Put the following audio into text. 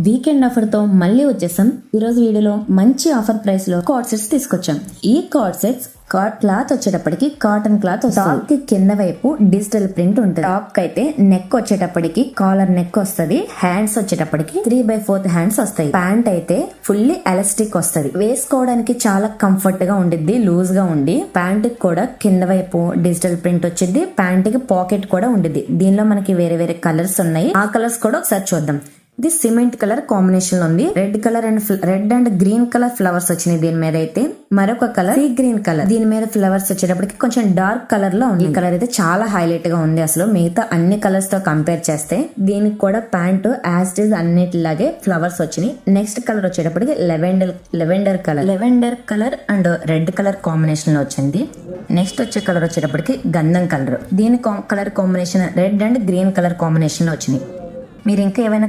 Weekend offer తో మళ్ళీ వచ్చేసాం. ఈరోజు వీడియోలో మంచి ఆఫర్ ప్రైస్ లో కార్డ్ సెట్స్ తీసుకొచ్చాం. ఈ కార్డ్ సెట్స్ క్లాత్ వచ్చేటప్పటికి కాటన్ క్లాత్ టాప్ కి కింద వైపు డిజిటల్ ప్రింట్ ఉంటుంది. టాప్ కి అయితే నెక్ వచ్చేటప్పటికి కాలర్ నెక్ వస్తుంది. హ్యాండ్స్ వచ్చేటప్పటికి 3/4 హ్యాండ్స్ వస్తాయి. ప్యాంట్ అయితే ఫుల్లీ ఎలాస్టిక్ వస్తుంది. వేసుకోవడానికి చాలా కంఫర్ట్ గా ఉండిద్ది, లూజ్ గా ఉండి. ప్యాంట్ కి కూడా కింద వైపు డిజిటల్ ప్రింట్ వచ్చింది. ప్యాంట్ కి పాకెట్ కూడా ఉండిద్ది. దీనిలో మనకి వేరే వేరే కలర్స్ ఉన్నాయి. ఆ కలర్స్ కూడా ఒకసారి చూద్దాం. ఇది సిమెంట్ కలర్ కాంబినేషన్ లో ఉంది. Red and green colour flowers వచ్చినాయి. దీని మీద అయితే మరొక కలర్ సీ గ్రీన్ కలర్, దీని మీద ఫ్లవర్స్ వచ్చేటప్పటికి కొంచెం డార్క్ కలర్ లో ఉంది. ఈ కలర్ అయితే చాలా హైలైట్ గా ఉంది అసలు మిగతా అన్ని కలర్స్ తో కంపేర్ చేస్తే. దీనికి కూడా ప్యాంట్ యాజ్ ఇట్ ఈజ్ అన్నిటిలాగే ఫ్లవర్స్ వచ్చినాయి. నెక్స్ట్ కలర్ వచ్చేటప్పటికి lavender colour and red colour combination లో వచ్చింది. నెక్స్ట్ వచ్చే కలర్ వచ్చేటప్పటికి గంధం కలర్. దీని colour combination red and green colour combination లో వచ్చినాయి. మీరు ఇంకా ఏమైనా